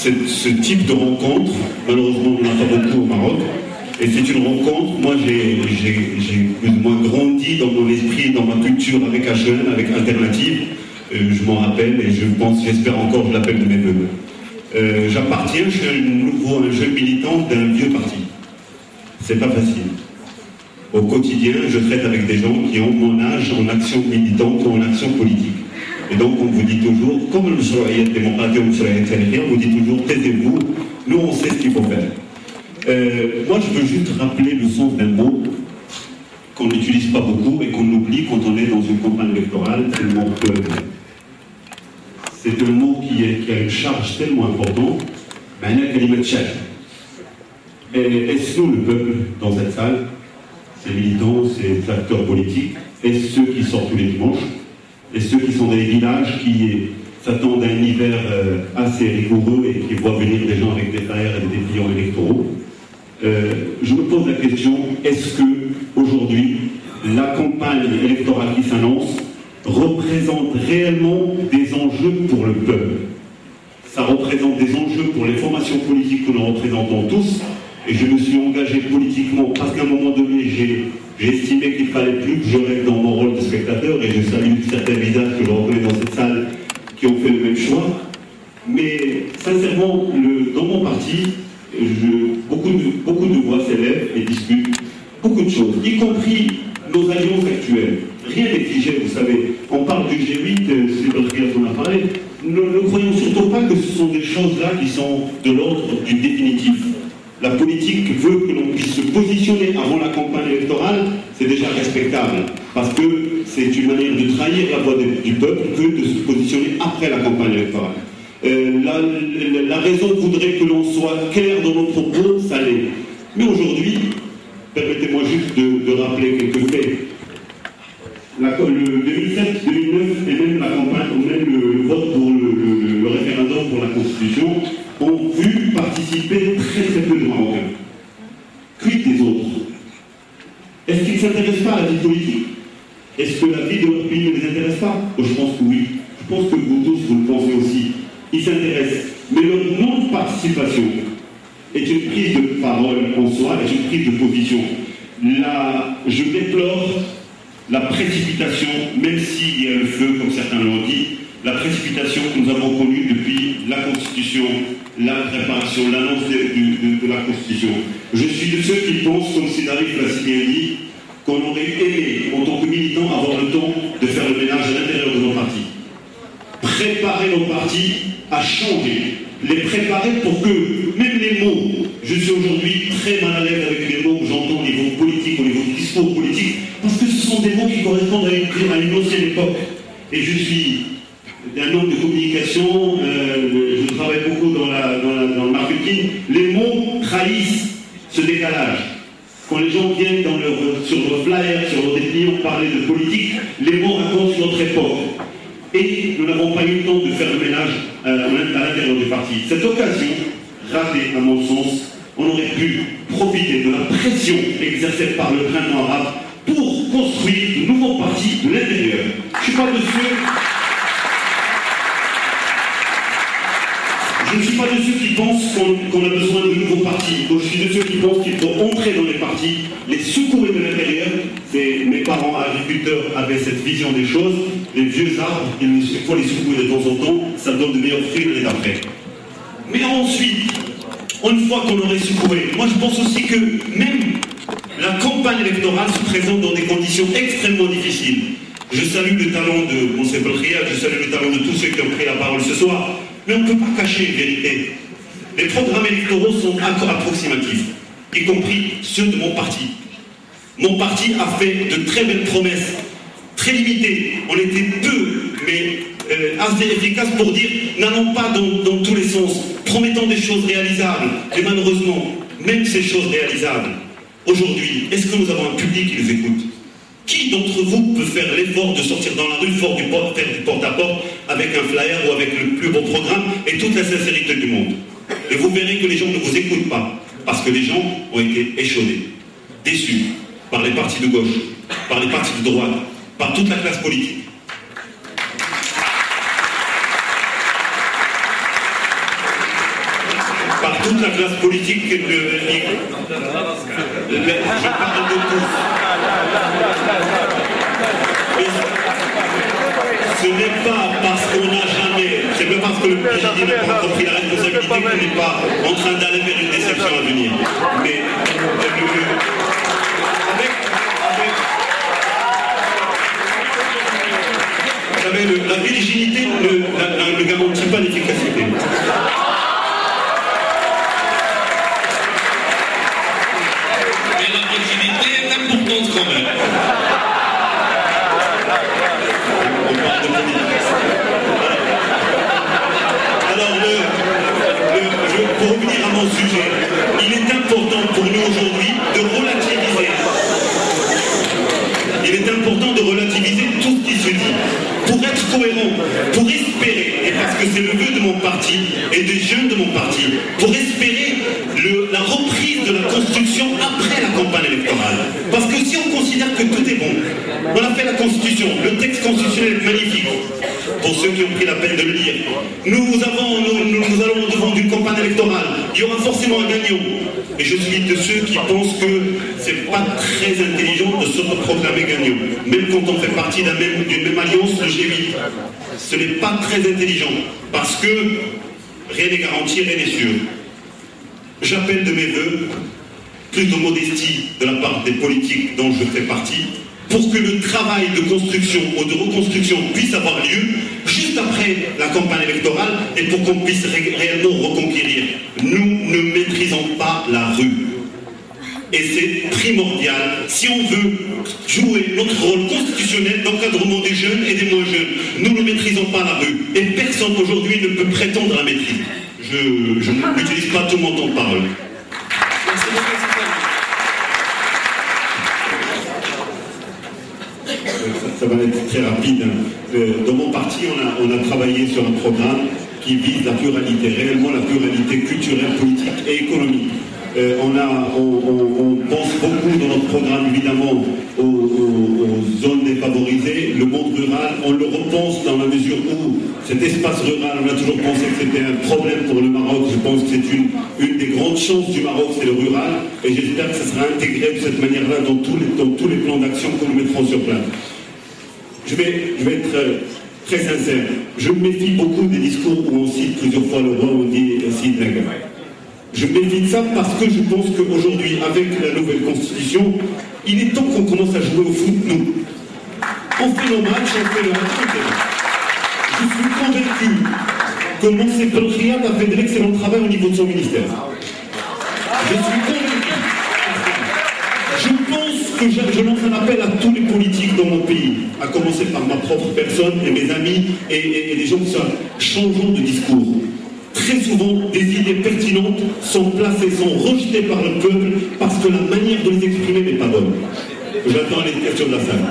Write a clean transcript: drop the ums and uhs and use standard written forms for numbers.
ce type de rencontre, malheureusement on n'en a pas beaucoup au Maroc, et c'est une rencontre, moi j'ai plus ou moins grandi dans mon esprit, dans ma culture avec HEM, avec Alternative, je m'en rappelle et je pense, j'espère encore, je l'appelle de mes voeux. J'appartiens, je suis un jeune militant d'un vieux parti. C'est pas facile. Au quotidien, je traite avec des gens qui ont mon âge en action militante ou en action politique. Et donc on vous dit toujours, comme le Souriat démocratique ou le Souriat terrien, on vous dit toujours, taisez-vous, nous on sait ce qu'il faut faire. Moi je veux juste rappeler le sens d'un mot qu'on n'utilise pas beaucoup et qu'on oublie quand on est dans une campagne électorale, c'est le mot peuple. C'est un mot qui a une charge tellement importante, est-ce nous le peuple dans cette salle, ces militants, ces acteurs politiques, est-ce ceux qui sortent tous les dimanches, et ceux qui sont dans les villages qui s'attendent à un hiver assez rigoureux et qui voient venir des gens avec des flyers et des dépliants électoraux. Je me pose la question, est-ce que aujourd'hui la campagne électorale qui s'annonce représente réellement des enjeux pour le peuple? Ça représente des enjeux pour les formations politiques que nous représentons tous, et je me suis engagé politiquement parce qu'à un moment donné j'ai estimé qu'il fallait plus que je reste dans mon rôle de spectateur, et je salue certains visages que je reconnais dans cette salle qui ont fait le même choix. Mais sincèrement, dans mon parti, beaucoup de voix s'élèvent et discutent beaucoup de choses, y compris nos alliances actuelles. Rien n'est figé, vous savez. On parle du G8, c'est votre qui en a parlé. Ne croyons surtout pas que ce sont des choses-là qui sont de l'ordre du définitif. La politique veut que l'on puisse se positionner avant la campagne électorale, c'est déjà respectable, parce que c'est une manière de trahir la voix du peuple que de se positionner après la campagne électorale. La raison voudrait que l'on soit clair dans nos propos, ça l'est. Mais aujourd'hui, permettez-moi juste de rappeler quelques faits. Le 2007, 2009 et même la campagne, ou même le vote pour le référendum pour la Constitution ont vu participer très peu de Marocains. Quid des autres? Est-ce qu'ils ne s'intéressent pas à la vie politique? Est-ce que la vie de leur pays ne les intéresse pas? Je pense que oui. Je pense que vous tous, vous le pensez aussi. Ils s'intéressent. Mais leur non-participation est une prise de parole en soi, est une prise de position. Je déplore la précipitation, même s'il y a le feu, comme certains l'ont dit, la précipitation que nous avons connue depuis la Constitution, la préparation, l'annonce de la Constitution. Je suis de ceux qui pensent, comme Cédric l'a si bien dit, qu'on aurait aimé, en tant que militants, avoir le temps de faire le ménage à l'intérieur de nos partis. Préparer nos partis à changer, les préparer pour que, même les mots, je suis aujourd'hui très mal à l'aise avec les mots que j'entends au niveau politique, au niveau du discours politique, parce que ce sont des mots qui correspondent à une ancienne époque. Et je suis un homme de communication, je travaille beaucoup dans le marketing. Les mots trahissent ce décalage. Quand les gens viennent sur leur flyer, sur leur dépliant parler de politique, les mots racontent notre époque. Et nous n'avons pas eu le temps de faire le ménage à l'intérieur du parti. Cette occasion, ratée à mon sens, on aurait pu profiter de la pression exercée par le printemps arabe pour construire de nouveaux partis de l'intérieur. Je ne suis pas de ceux qui pensent qu'on a besoin de nouveaux partis. Je suis de ceux qui pensent qu'il faut entrer dans les partis, les secourir de l'intérieur. Mes parents agriculteurs avaient cette vision des choses. Les vieux arbres, il faut les secouer de temps en temps, ça donne de meilleurs fruits l'année d'après. Mais ensuite, une fois qu'on aurait secoué, moi je pense aussi que même la campagne électorale se présente dans des conditions extrêmement difficiles. Je salue le talent de Monsef Belkhiat, je salue le talent de tous ceux qui ont pris la parole ce soir, mais on ne peut pas cacher une vérité. Les programmes électoraux sont approximatifs, y compris ceux de mon parti. Mon parti a fait de très belles promesses, très limitées. On était peu, mais assez efficaces pour dire n'allons pas dans tous les sens, promettons des choses réalisables. Et malheureusement, même ces choses réalisables, aujourd'hui, est-ce que nous avons un public qui nous écoute? Qui d'entre vous peut faire l'effort de sortir dans la rue, faire du porte-à-porte avec un flyer ou avec le plus beau programme et toute la sincérité du monde? Et vous verrez que les gens ne vous écoutent pas, parce que les gens ont été échaudés, déçus par les partis de gauche, par les partis de droite, par toute la classe politique. toute la classe politique, je parle de tous. Ce n'est pas parce qu'on n'a jamais, c'est pas parce que le président n'a pas encore pris la responsabilité qu'on n'est pas en train d'aller vers une déception à venir. Mais vous savez, la virginité ne garantit pas l'efficacité. Mais la virginité est importante quand même. On parle de politique. Alors, pour revenir à mon sujet, il est important pour nous aujourd'hui de relativiser. Il est important de relativiser tout ce qui se dit. Pour être cohérent, pour espérer, et parce que c'est le vœu de mon parti et des jeunes de mon parti, pour espérer la reprise de la construction après la campagne électorale. Parce que si on considère que tout est bon, on a fait la Constitution, le texte constitutionnel est magnifique, pour ceux qui ont pris la peine de le lire. Nous allons devant d'une campagne électorale, il y aura forcément un gagnant. Et je suis de ceux qui pensent que c'est pas très intelligent de se proclamer gagnant. Même quand on fait partie d'une même alliance, le G8. Ce n'est pas très intelligent, parce que rien n'est garanti, rien n'est sûr. J'appelle de mes voeux plus de modestie de la part des politiques dont je fais partie, pour que le travail de construction ou de reconstruction puisse avoir lieu juste après la campagne électorale et pour qu'on puisse réellement reconquérir. Nous ne maîtrisons pas la rue. Et c'est primordial si on veut jouer notre rôle constitutionnel d'encadrement des jeunes et des moins jeunes. Nous ne maîtrisons pas la rue. Et personne aujourd'hui ne peut prétendre à la maîtrise. Je n'utilise pas tout mon temps de parole. Ça va être très rapide. Dans mon parti, on a travaillé sur un programme qui vise la pluralité, réellement la pluralité culturelle, politique et économique. On pense beaucoup dans notre programme, évidemment, aux zones défavorisées, le monde rural. On le repense dans la mesure où cet espace rural, on a toujours pensé que c'était un problème pour le Maroc. Je pense que c'est une des grandes chances du Maroc, c'est le rural. Et j'espère que ça sera intégré de cette manière-là dans tous les plans d'action que nous mettrons sur place. Je vais être très sincère. Je me méfie beaucoup des discours où on cite plusieurs fois le roi, on dit Sidnag. Je me méfie de ça parce que je pense qu'aujourd'hui, avec la nouvelle constitution, il est temps qu'on commence à jouer au foot, nous. On fait nos matchs, on fait le match. Je suis convaincu que Monseigneur Riyad a fait de l'excellent travail au niveau de son ministère. Je suis convaincu. Je pense que je lance un appel à tous les politiques dans mon pays, à commencer par ma propre personne et mes amis et les gens qui sont changeants de discours. Très souvent, des idées pertinentes sont placées, sont rejetées par le peuple parce que la manière de les exprimer n'est pas bonne. J'attends les questions de la salle.